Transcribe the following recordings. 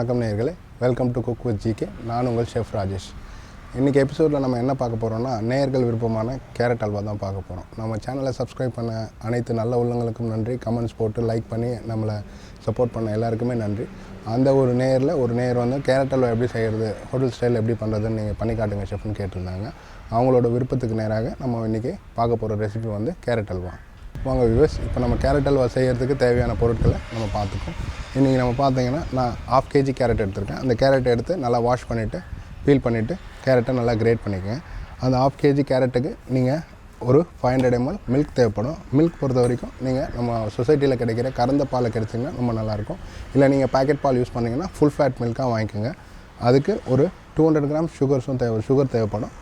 வணக்கம் நேயர்களே, welcome to cook with GeeKay. நான் உங்கள் ஷெஃப் ராஜேஷ். இன்றைக்கி எபிசோடில் நம்ம என்ன பார்க்க போகிறோம்னா, நேயர்கள் விருப்பமான கேரட் அல்வா தான் பார்க்க போகிறோம். நம்ம சேனலை சப்ஸ்கிரைப் பண்ண அனைத்து நல்ல உள்ளங்களுக்கும் நன்றி. கமெண்ட்ஸ் போட்டு லைக் பண்ணி நம்மளை சப்போர்ட் பண்ண எல்லாருக்குமே நன்றி. அந்த ஒரு நேயர் வந்து கேரட் அல்வா எப்படி செய்கிறது, ஹோட்டல் ஸ்டைல் எப்படி பண்ணுறதுன்னு நீங்கள் பண்ணி காட்டுங்க ஷெஃப்னு கேட்டிருந்தாங்க. அவங்களோட விருப்பத்துக்கு நேராக நம்ம இன்றைக்கி பார்க்க போகிற ரெசிபி வந்து கேரட் அல்வா. வாங்க வியூவர்ஸ், இப்போ நம்ம கேரட் அல்வா செய்கிறதுக்கு தேவையான பொருட்களை நம்ம பார்த்துக்கோம். இன்றைக்கி நம்ம பார்த்தீங்கன்னா நான் 1/2 kg கேரட் எடுத்திருக்கேன். அந்த கேரட்டை எடுத்து நல்லா வாஷ் பண்ணிவிட்டு பீல் பண்ணிவிட்டு கேரட்டை நல்லா கிரேட் பண்ணிக்கோங்க. அந்த 1/2 kg கேரட்டுக்கு நீங்கள் ஒரு 500 ml மில்க் தேவைப்படும். மில்க் பொறுத்த வரைக்கும் நீங்கள் நம்ம சொசைட்டியில் கிடைக்கிற கறந்த பாலை கிடைச்சிங்கன்னா ரொம்ப நல்லாயிருக்கும். இல்லை நீங்கள் பேக்கெட் பால் யூஸ் பண்ணிங்கன்னா ஃபுல் ஃபேட் மில்காக வாங்கிக்கோங்க. அதுக்கு ஒரு 200 கிராம் சுகர் தேவைப்படும்.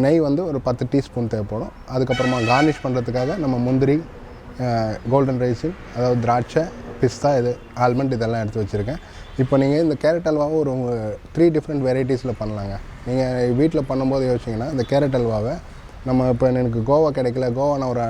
நெய் வந்து ஒரு 10 டீஸ்பூன் தேவைப்படும். அதுக்கப்புறமா கார்னிஷ் பண்ணுறதுக்காக நம்ம முந்திரி, கோல்டன் ரைசின், அதாவது திராட்சை, பிஸ்தா, ஆல்மண்ட் இதெல்லாம் எடுத்து வச்சுருக்கேன். இப்போ நீங்கள் இந்த கேரட் அல்வாவை ஒரு 3 டிஃப்ரெண்ட் வெரைட்டிஸில் பண்ணலாங்க. நீங்கள் வீட்டில் பண்ணும்போது யோசிச்சிங்கன்னா, இந்த கேரட் அல்வாவை நம்ம இப்போ எனக்கு கோவா கிடைக்கல, கோவா நான் ஒரு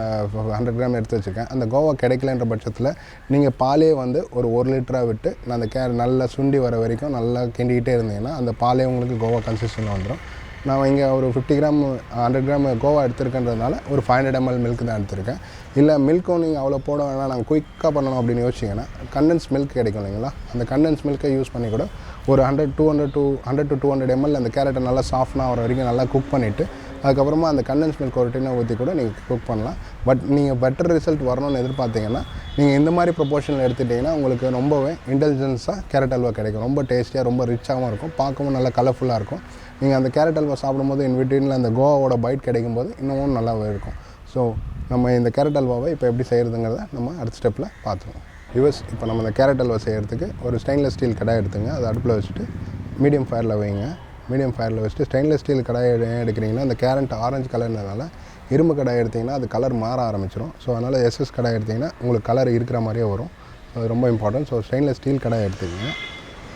100 கிராம் எடுத்து வச்சுருக்கேன். அந்த கோவா கிடைக்கலன்ற பட்சத்தில் நீங்கள் பாலே வந்து ஒரு 1 லிட்டராக விட்டு நான் அந்த நல்லா சுண்டி வர வரைக்கும் நல்லா கிண்டிக்கிட்டே இருந்தீங்கன்னா அந்த பாலே உங்களுக்கு கோவா கன்சிஸ்டன்ட் வந்துடும். நான் இங்கே ஒரு 50 கிராம் 100 கிராம் கோவா எடுத்துருக்கன்றதுனால ஒரு 500 ml மில்க் தான் எடுத்திருக்கேன். இல்லை மில்க்கும் நீங்கள் அவ்வளோ போட வேணாம், நாங்கள் குயிக்காக பண்ணணும் அப்படின்னு யோசிச்சிங்கன்னா கண்டென்ஸ் மில்க் கிடைக்கும் இல்லைங்களா, அந்த கண்டென்ஸ் மில்க்கை யூஸ் பண்ணி கூட ஒரு 100 to 200 ml அந்த கேரட்டை நல்லா சாஃப்ட்னாக வர வரைக்கும் நல்லா குக் பண்ணிவிட்டு அதுக்கப்புறமா அந்த கண்டென்ஸ் மில்க் ஒரு டின்னை ஊற்றி கூட நீங்கள் குக் பண்ணலாம். பட் நீங்கள் பெட்டர் ரிசல்ட் வரணும்னு எதிர்பார்த்தீங்கன்னா நீங்கள் இந்த மாதிரி ப்ரொபோர்ஷனில் எடுத்துட்டிங்கன்னா உங்களுக்கு ரொம்பவே இன்டெலிஜென்ஸாக கேரட் அல்வா கிடைக்கும். ரொம்ப டேஸ்டியாக, ரொம்ப ரிச்சாகவும் இருக்கும், பார்க்கவும் நல்லா கலர்ஃபுல்லாக இருக்கும். நீங்கள் அந்த கேரட் அல்வா சாப்பிடும்போது இன்விட்டினில் அந்த கோவாவோட பைட் கிடைக்கும்போது இன்னமும் நல்லாவே இருக்கும். ஸோ நம்ம இந்த கேரட் அல்வாவை இப்போ எப்படி செய்கிறதுங்கிறத நம்ம அடுத்த ஸ்டெப்பில் பார்த்துருவோம். வியூவர்ஸ், இப்போ நம்ம இந்த கேரட் அல்வா செய்கிறதுக்கு ஒரு ஸ்டெயின்லெஸ் ஸ்டீல் கடாய் எடுத்துங்க. அதை அடுப்பில் வச்சுட்டு மீடியம் ஃபயரில் வைங்க. மீடியம் ஃபயரில் வச்சுட்டு ஸ்டெயின்லெஸ் ஸ்டீல் கடாய் எடுக்கிறீங்கன்னா அந்த கேரட் ஆரஞ்சு கலர்னால இரும்பு கடாய் எடுத்திங்கன்னா அது கலர் மாற ஆரம்பிச்சிடும். ஸோ அதனால் SS கடாய் எடுத்திங்கன்னா உங்களுக்கு கலர் இருக்கிற மாதிரியே வரும். அது ரொம்ப இம்பார்ட்டன்ட். ஸோ ஸ்டெயின்லெஸ் ஸ்டீல் கடாய் எடுத்துக்கங்க.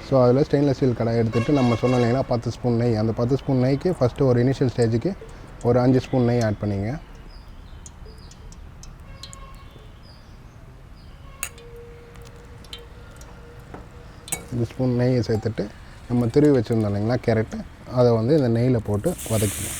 ஸோ அதில் ஸ்டெயின்லெஸ் ஸ்டீல் கடாய் எடுத்துகிட்டு நம்ம சொன்னோம் இல்லைங்கன்னா 10 ஸ்பூன் நெய், அந்த 10 ஸ்பூன் நெய்க்கு ஃபஸ்ட்டு ஒரு இனிஷியல் ஸ்டேஜுக்கு ஒரு 5 ஸ்பூன் நெய் ஆட் பண்ணிங்க. இந்த ஸ்பூன் நெய்யை சேர்த்துட்டு நம்ம திருவி வச்சுருந்தோம் இல்லைங்களா கேரட்டு, அதை வந்து இந்த நெய்யில் போட்டு வதக்கணும்.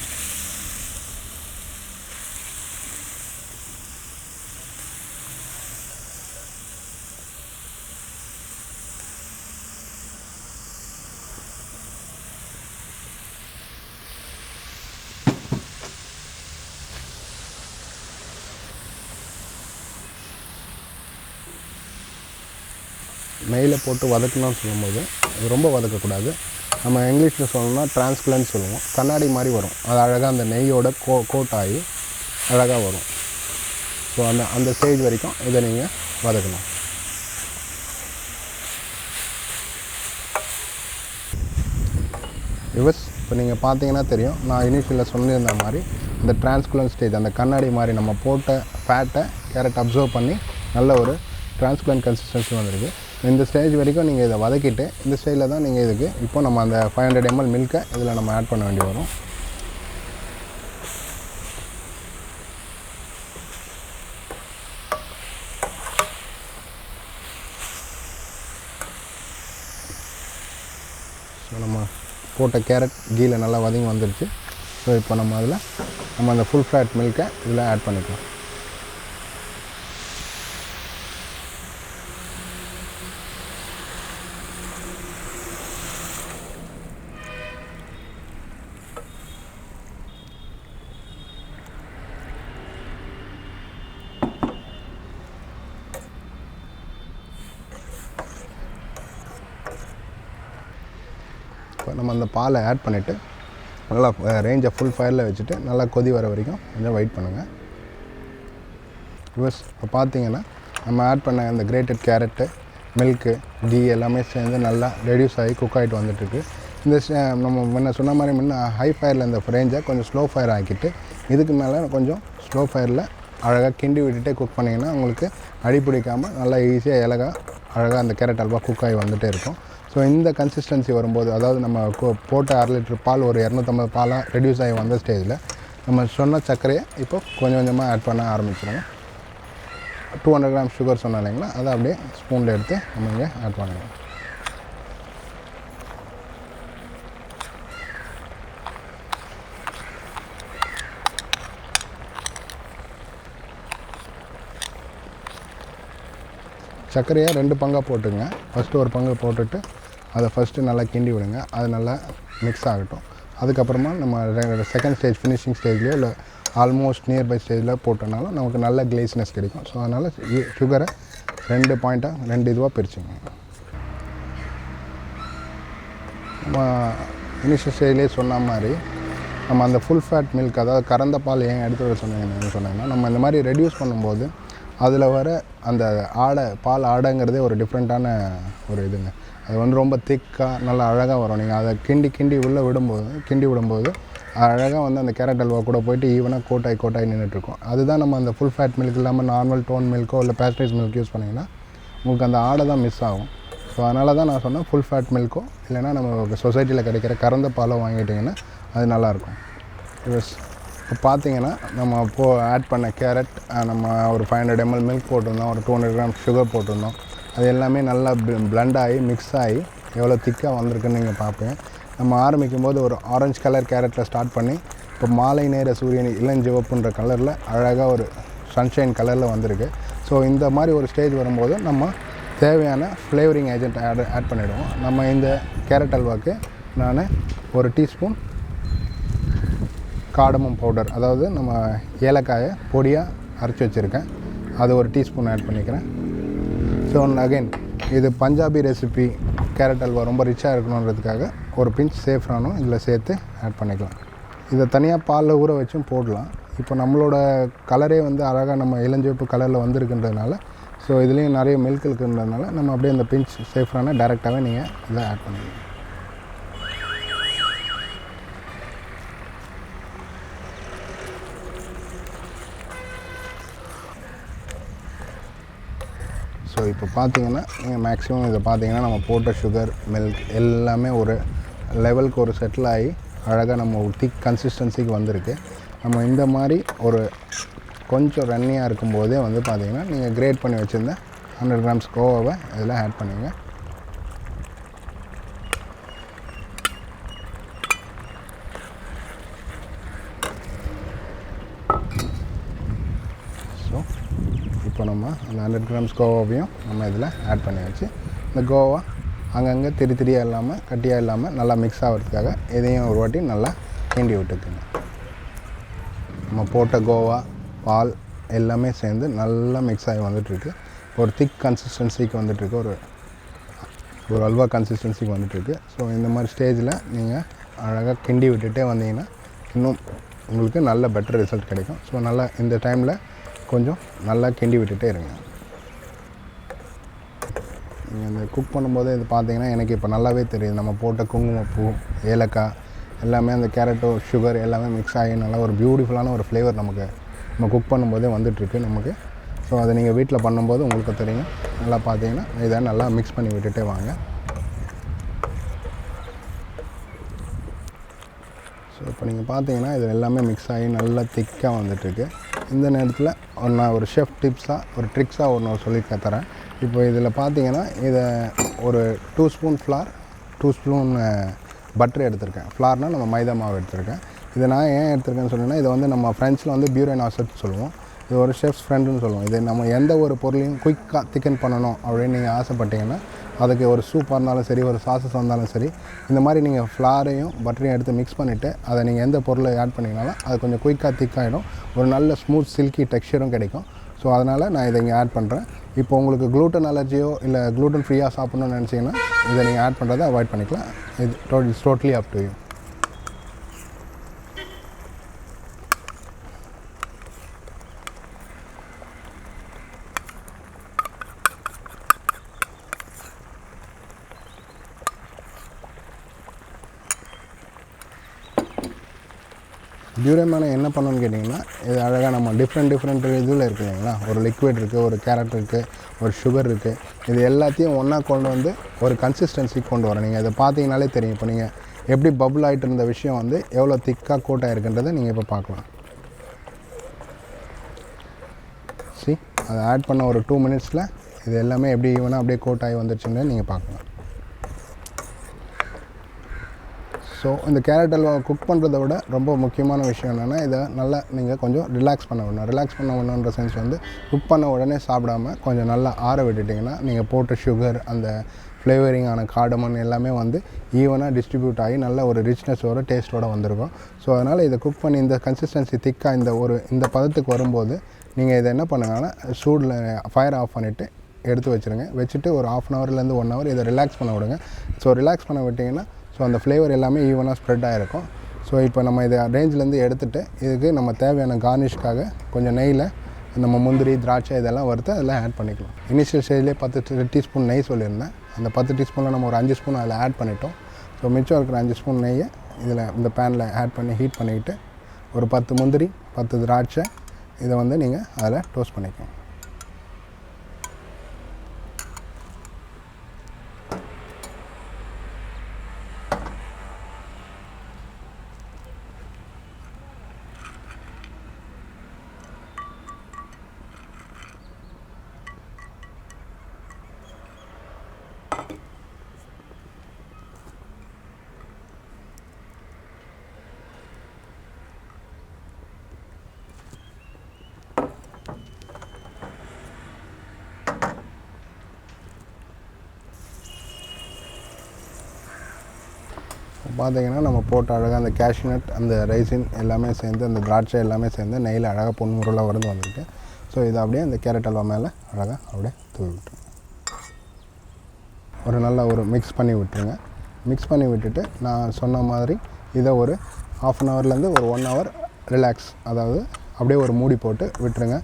நெய்யில் போட்டு வதக்கணும்னு சொல்லும்போது அது ரொம்ப வதக்கக்கூடாது. நம்ம இங்கிலீஷில் சொல்லணும்னா டிரான்ஸ்பிளன்ட் சொல்லுவோம். கண்ணாடி மாதிரி வரும், அது அழகாக அந்த நெய்யோட கோட் ஆகி அழகாக வரும். ஸோ அந்த ஸ்டேஜ் வரைக்கும் இதை நீங்கள் வதக்கணும். இப்போ நீங்கள் பார்த்தீங்கன்னா தெரியும், நான் இனிஷியலில் சொல்லியிருந்த மாதிரி இந்த டிரான்ஸ்பிளன்ட் ஸ்டேஜ், அந்த கண்ணாடி மாதிரி நம்ம போட்ட ஃபேட்டை கேரட் அப்சர்வ் பண்ணி நல்ல ஒரு டிரான்ஸ்பிளன்ட் கன்சிஸ்டன்சி வந்திருக்கு. இந்த ஸ்டேஜ் வரைக்கும் நீங்கள் இதை வதக்கிட்டு இந்த ஸ்டேஜில் தான் நீங்கள் இதுக்கு இப்போ நம்ம அந்த 500 ml மில்கை இதில் நம்ம ஆட் பண்ண வேண்டி வரும். ஸோ நம்ம போட்ட கேரட் கீயில் நல்லா வதங்கி வந்துடுச்சு. ஸோ இப்போ நம்ம அந்த ஃபுல் ஃபேட் மில்கை இதில் ஆட் பண்ணிக்கலாம். இப்போ நம்ம அந்த பாலை ஆட் பண்ணிவிட்டு நல்லா ரேஞ்சை ஃபுல் ஃபயரில் வச்சுட்டு நல்லா கொதி வர வரைக்கும் கொஞ்சம் வெயிட் பண்ணுங்கள். இப்போ பார்த்தீங்கன்னா நம்ம ஆட் பண்ண அந்த கிரேட்டட் கேரட்டு, மில்க்கு, கீ எல்லாமே சேர்ந்து நல்லா ரெடியூஸ் ஆகி குக் ஆகிட்டு வந்துட்டுருக்கு. இந்த நம்ம முன்ன சொன்ன மாதிரி ஹை ஃபயரில் இந்த ரேஞ்சை கொஞ்சம் ஸ்லோ ஃபயர் ஆக்கிட்டு இதுக்கு மேலே கொஞ்சம் ஸ்லோ ஃபயரில் அழகாக கிண்டி விட்டுட்டே குக் பண்ணிங்கன்னா உங்களுக்கு அடி பிடிக்காமல் நல்லா ஈஸியாக அழகாக அந்த கேரட் அல்வா குக் ஆகி வந்துகிட்டே இருக்கும். ஸோ இந்த கன்சிஸ்டன்சி வரும்போது, அதாவது நம்ம போட்ட 1/2 லிட்டர் பால் ஒரு 250 பாலாக ரெடியூஸ் ஆகி வந்த ஸ்டேஜில் நம்ம சொன்ன சர்க்கரையை இப்போ கொஞ்சம் கொஞ்சமாக ஆட் பண்ண ஆரம்பிச்சிடுங்க. 200 கிராம் சுகர் சொன்னோம் இல்லைங்களா, அதை அப்படியே ஸ்பூனில் எடுத்து நம்ம இங்கே ஆட் பண்ணுவோம். சர்க்கரையை 2 பங்காக போட்டுங்க. ஃபஸ்ட்டு ஒரு பங்கு போட்டுட்டு அதை ஃபஸ்ட்டு நல்லா கிண்டி விடுங்க. அது நல்லா மிக்ஸ் ஆகட்டும். அதுக்கப்புறமா நம்ம செகண்ட் ஸ்டேஜ் ஃபினிஷிங் ஸ்டேஜ்லேயோ இல்லை ஆல்மோஸ்ட் நியர்பை ஸ்டேஜில் போட்டோம்னாலும் நமக்கு நல்ல கிளேஸ்னஸ் கிடைக்கும். ஸோ அதனால் சுகரை 2 இதுவாக பிரிச்சுங்க. நம்ம இனிஷியல் ஸ்டேஜ்லேயே சொன்ன மாதிரி நம்ம அந்த ஃபுல் ஃபேட் மில்க், அதாவது கறந்த பால் ஏன் எடுத்து வர சொன்னீங்கன்னா நம்ம இந்த மாதிரி ரெடியூஸ் பண்ணும்போது அதில் வர அந்த பால் ஆடைங்கிறதே ஒரு டிஃப்ரெண்ட்டான ஒரு இதுங்க. அது வந்து ரொம்ப திக்காக நல்லா அழகாக வரும். நீங்கள் அதை கிண்டி உள்ளே விடும்போது அழகாக வந்து அந்த கேரட் அல்வா கூட போய்ட்டு ஈவனாக கோட்டாய் நின்றுட்டுருக்கும். அதுதான் நம்ம அந்த ஃபுல் ஃபேட் மில்க் இல்லாமல் நார்மல் டோன் மில்க்கோ இல்லை பேஸ்டரைஸ் மில்க் யூஸ் பண்ணிங்கன்னா உங்களுக்கு அந்த ஆடை தான் மிஸ் ஆகும். ஸோ அதனால தான் நான் சொன்னேன் ஃபுல் ஃபேட் மில்க்கோ இல்லைனா நம்ம சொசைட்டியில் கிடைக்கிற கறந்த பாலோ வாங்கிட்டிங்கன்னா அது நல்லாயிருக்கும். இப்போ பார்த்தீங்கன்னா நம்ம ஆட் பண்ண கேரட், நம்ம ஒரு 500 ml மில்க் போட்டிருந்தோம், ஒரு 200 grams சுகர் போட்டிருந்தோம். அது எல்லாமே நல்லா பிளண்ட் ஆகி மிக்ஸ் ஆகி எவ்வளோ திக்காக வந்திருக்குன்னு நீங்கள் பார்ப்பீங்க. நம்ம ஆரம்பிக்கும் போது ஒரு ஆரஞ்சு கலர் கேரட்டில் ஸ்டார்ட் பண்ணி இப்போ மாலை நேர சூரியன் இளஞ்சிவப்புன்ற கலரில் அழகாக ஒரு சன்ஷைன் கலரில் வந்திருக்கு. ஸோ இந்த மாதிரி ஒரு ஸ்டேஜ் வரும்போது நம்ம தேவையான ஃப்ளேவரிங் ஏஜென்ட் ஆட் பண்ணிவிடுவோம். நம்ம இந்த கேரட் அல்வாவுக்கு நான் 1 டீஸ்பூன் காடமம் பவுடர், அதாவது நம்ம ஏலக்காயை பொடியாக அரைச்சி வச்சுருக்கேன், அது 1 டீஸ்பூன் ஆட் பண்ணிக்கிறேன். ஸோ அகைன் இது பஞ்சாபி ரெசிபி கேரட் அல்வா ரொம்ப ரிச்சாக இருக்கணுன்றதுக்காக ஒரு பிஞ்ச் சேஃப்ரானும் இதில் சேர்த்து ஆட் பண்ணிக்கலாம். இதை தனியாக பாலில் ஊற வச்சும் போடலாம். இப்போ நம்மளோட கலரே வந்து அழகாக நம்ம இளஞ்சிவப்பு கலரில் வந்துருக்குன்றதுனால, ஸோ இதுலேயும் நிறைய மில்க் இருக்குன்றதுனால நம்ம அப்படியே அந்த பிஞ்ச் சேஃப்ரானை டைரெக்டாகவே நீங்கள் இதை ஆட் பண்ணிக்கலாம். ஸோ இப்போ பார்த்தீங்கன்னா நீங்கள் மேக்ஸிமம் இதை பார்த்தீங்கன்னா நம்ம போட்ட சுகர் மில்க் எல்லாமே ஒரு லெவலுக்கு ஒரு செட்டில் ஆகி அழகாக நம்ம ஒரு திக் கன்சிஸ்டன்சிக்கு வந்திருக்கு. நம்ம இந்த மாதிரி ஒரு கொஞ்சம் ரன்னியாக இருக்கும்போதே வந்து பார்த்தீங்கன்னா நீங்கள் கிரேட் பண்ணி வச்சுருந்த 100 grams கோவாவை இதில் ஆட் பண்ணிங்க. ஸோ இப்போ நம்ம அந்த 100 grams கோவாவையும் நம்ம இதில் ஆட் பண்ணியாச்சு. இந்த கோவா அங்கங்கே திரியாக இல்லாமல் கட்டியாக இல்லாமல் நல்லா மிக்ஸ் ஆகிறதுக்காக இதையும் ஒரு வாட்டி நல்லா கிண்டி விட்டுக்குங்க. நம்ம போட்ட கோவா பால் எல்லாமே சேர்ந்து நல்லா மிக்ஸ் ஆகி வந்துட்டுருக்கு. ஒரு திக் கன்சிஸ்டன்சிக்கு வந்துட்டுருக்கு, ஒரு அல்வா கன்சிஸ்டன்சிக்கு வந்துட்டுருக்கு. ஸோ இந்த மாதிரி ஸ்டேஜில் நீங்கள் அழகாக கிண்டி விட்டுட்டே வந்தீங்கன்னா இன்னும் உங்களுக்கு நல்ல பெட்டர் ரிசல்ட் கிடைக்கும். ஸோ நல்லா இந்த டைமில் கொஞ்சம் நல்லா கிண்டி விட்டுட்டே இருங்க. நீங்கள் இந்த குக் பண்ணும்போது இது பார்த்தீங்கன்னா எனக்கு இப்போ நல்லாவே தெரியுது. நம்ம போட்ட குங்குமப்பூ, ஏலக்காய் எல்லாமே அந்த கேரட்டோ சுகர் எல்லாமே மிக்ஸ் ஆகி நல்லா ஒரு பியூட்டிஃபுல்லான ஒரு ஃப்ளேவர் நமக்கு நம்ம குக் பண்ணும்போதே வந்துட்டுருக்கு நமக்கு. ஸோ அதை நீங்கள் வீட்டில் பண்ணும்போது உங்களுக்கு தெரியும். நல்லா பார்த்தீங்கன்னா இதை நல்லா மிக்ஸ் பண்ணி விட்டுட்டே வாங்க. ஸோ இப்போ நீங்கள் பார்த்தீங்கன்னா இது எல்லாமே மிக்ஸ் ஆகி நல்லா திக்காக வந்துட்டுருக்கு. இந்த நேரத்தில் நான் ஒரு ஷெஃப் டிப்ஸாக ஒரு ட்ரிக்ஸாக ஒன்று சொல்லி தரேன். இப்போ இதில் பார்த்தீங்கன்னா இதை ஒரு 2 ஸ்பூன் ஃப்ளார், 2 ஸ்பூன் பட்டர் எடுத்திருக்கேன். ஃப்ளார்னால் நம்ம மைதா மாவு எடுத்திருக்கேன். இதை நான் ஏன் எடுத்திருக்கேன்னு சொன்னேன்னா, இது வந்து நம்ம ஃப்ரெண்ட்ஸில் வந்து பியூரே நாசட் சொல்லுவோம். இது ஒரு ஷெஃப்ஸ் ஃப்ரெண்டுன்னு சொல்லுவோம். இது நம்ம எந்த ஒரு பொருளையும் குயிக்காக திக்கன் பண்ணணும் அப்படின்னு நீங்கள் ஆசைப்பட்டீங்கன்னா, அதுக்கு ஒரு சூப்பாக இருந்தாலும் சரி, ஒரு சாஸஸ் இருந்தாலும் சரி, இந்த மாதிரி நீங்கள் ஃப்ளாரையும் பட்டரையும் எடுத்து மிக்ஸ் பண்ணிவிட்டு அதை நீங்கள் எந்த பொருளை ஆட் பண்ணிங்கனாலும் அது கொஞ்சம் குயிக்காக திக்காகிடும். ஒரு நல்ல ஸ்மூத் சில்கி டெக்ஸ்சரும் கிடைக்கும். ஸோ அதனால் நான் இதை இங்கே ஆட் பண்ணுறேன். இப்போ உங்களுக்கு க்ளூட்டன் அலர்ஜியோ இல்லை க்ளூட்டன் ஃப்ரீயாக சாப்பிட்ணுன்னு நினச்சிங்கன்னா இதை நீங்கள் ஆட் பண்ணுறதை அவாய்ட் பண்ணிக்கலாம். இது it's totally up to you. பியூரேமான என்ன பண்ணணும்னு கேட்டிங்கன்னா, இது அழகாக நம்ம டிஃப்ரெண்ட் இதில் இருக்குது இல்லைங்களா. ஒரு லிக்விட் இருக்குது, ஒரு கேரட் இருக்குது, ஒரு சுகர் இருக்குது. இது எல்லாத்தையும் ஒன்றா கொண்டு வந்து ஒரு கன்சிஸ்டன்சிக்கு கொண்டு வரேன். நீங்கள் இதை பார்த்தீங்கனாலே தெரியும். இப்போ நீங்கள் எப்படி பபுள் ஆகிட்டு இருந்த விஷயம் வந்து எவ்வளோ திக்காக கோட் ஆகிருக்குன்றதை நீங்கள் இப்போ பார்க்கலாம். அதை ஆட் பண்ண ஒரு 2 மினிட்ஸில் இது எல்லாமே எப்படி ஈவனாக அப்படியே கோட் ஆகி வந்துடுச்சுன்னு நீங்கள் பார்க்கலாம். ஸோ இந்த கேரட் அல்வா குக் பண்ணுறத விட ரொம்ப முக்கியமான விஷயம் என்னென்னா இதை நல்லா நீங்கள் கொஞ்சம் ரிலாக்ஸ் பண்ண விடணுன்ற சென்ஸ் வந்து குக் பண்ண உடனே சாப்பிடாமல் கொஞ்சம் நல்லா ஆற விட்டுட்டிங்கன்னா நீங்கள் போட்ட சுகர் அந்த ஃப்ளேவரிங்கான கார்டமன் எல்லாமே வந்து ஈவனாக டிஸ்ட்ரிபியூட் ஆகி நல்ல ஒரு ரிச்னஸோட டேஸ்ட்டோடு வந்திருக்கும். ஸோ அதனால் இதை குக் பண்ணி இந்த கன்சிஸ்டன்சி திக்காக இந்த பதத்துக்கு வரும்போது நீங்கள் இதை என்ன பண்ணுங்கன்னா சூடில் ஃபயர் ஆஃப் பண்ணிவிட்டு எடுத்து வச்சுருங்க. வச்சுட்டு ஒரு 1/2 ஹவர்லேருந்து 1 ஹவர் இதை ரிலாக்ஸ் பண்ண விடுங்க. ஸோ ரிலாக்ஸ் பண்ண விட்டிங்கன்னா ஸோ அந்த ஃப்ளேவர் எல்லாமே ஈவனாக ஸ்ப்ரெட் ஆகிருக்கும். ஸோ இப்போ நம்ம இதை ரேஞ்சிலேருந்து எடுத்துகிட்டு இதுக்கு நம்ம தேவையான கார்னிஷ்காக கொஞ்சம் நெய்யில் நம்ம முந்திரி திராட்சை இதெல்லாம் வறுத்து அதெல்லாம் ஆட் பண்ணிக்கலாம். இனிஷியல் ஸ்டேஜ்லேயே 10 டீஸ்பூன் நெய் சொல்லியிருந்தேன். அந்த 10 டீஸ்பூனில் நம்ம ஒரு 5 ஸ்பூன் அதில் ஆட் பண்ணிட்டோம். ஸோ மிச்சம் இருக்கிற 5 ஸ்பூன் நெய்யை இதில் இந்த பேனில் ஆட் பண்ணி ஹீட் பண்ணிக்கிட்டு ஒரு 10 முந்திரி 10 திராட்சை இதை வந்து நீங்கள் அதில் டோஸ்ட் பண்ணிக்கணும். பார்த்தீங்கன்னா நம்ம போட்ட அழகாக அந்த கேஷ்யூ நட் அந்த ரைசின் எல்லாமே சேர்ந்து அந்த திராட்சை எல்லாமே சேர்ந்து நெய்யில் அழகாக பொன்முருளாக வந்துருக்கு. ஸோ இதை அப்படியே அந்த கேரட் அல்வா மேலே அழகாக அப்படியே தூவி விட்டுருங்க. ஒரு நல்லா ஒரு மிக்ஸ் பண்ணி விட்டுருங்க. மிக்ஸ் பண்ணி விட்டுட்டு நான் சொன்ன மாதிரி இதை ஒரு 1/2 ஹவர்லேருந்து ஒரு 1 ஹவர் ரிலாக்ஸ், அதாவது அப்படியே ஒரு மூடி போட்டு விட்டுருங்க.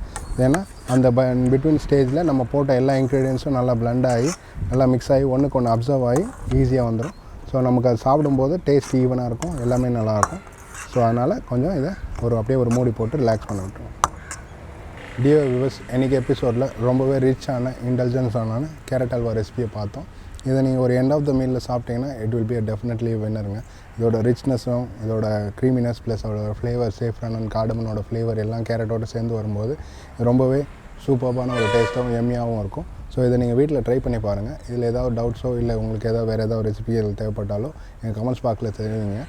ஏன்னா அந்த பிட்வீன் ஸ்டேஜில் நம்ம போட்ட எல்லா இன்க்ரீடியன்ஸும் நல்லா பிளெண்ட் ஆகி நல்லா மிக்ஸ் ஆகி ஒன்றுக்கு ஒன்று அப்சர்வ் ஆகி ஈஸியாக வந்துடும். ஸோ நமக்கு அது சாப்பிடும்போது டேஸ்ட் ஈவனாக இருக்கும், எல்லாமே நல்லாயிருக்கும். ஸோ அதனால் கொஞ்சம் இதை அப்படியே ஒரு மூடி போட்டு ரிலாக்ஸ் பண்ண விட்டுருவோம். டியர் வியூவர்ஸ், இன்றைக்கி எபிசோடில் ரொம்பவே ரிச்சான இன்டெலிஜென்ஸான கேரட் அல்வா ரெசிபியை பார்த்தோம். இதை நீங்கள் ஒரு எண்ட் ஆஃப் த மீலில் சாப்பிட்டீங்கன்னா இட் வில் பி டெஃபினெட்லி வின்னருங்க. இதோட ரிச்னஸும் இதோட க்ரீமினஸ் ப்ளஸ் அதோட ஃப்ளேவர் சேஃப்ரான் அண்ட் கார்டமனோட ஃப்ளேவர் எல்லாம் கேரட்டோடு சேர்ந்து வரும்போது ரொம்பவே சூப்பர்பான ஒரு டேஸ்ட்டாகவும் எம்மியாகவும் இருக்கும். ஸோ இதை நீங்கள் வீட்டில் ட்ரை பண்ணி பாருங்கள். இதில் ஏதாவது டவுட்ஸோ இல்லை உங்களுக்கு வேறு ஏதாவது ரெசிபிகள் தேவைப்பட்டாலோ எங்கள் கமெண்ட்ஸ் பாக்ஸில் தெரிவிங்க.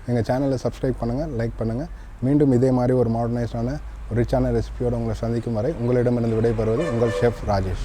எங்கள் சேனலை சப்ஸ்கிரைப் பண்ணுங்கள், லைக் பண்ணுங்கள். மீண்டும் இதே மாதிரி ஒரு மாடர்னைஸ்டான ரிச்சான ரெசிபியோடு உங்களை சந்திக்கும் வரை உங்களிடமிருந்து விடைபெறுவது உங்கள் ஷெஃப் ராஜேஷ்.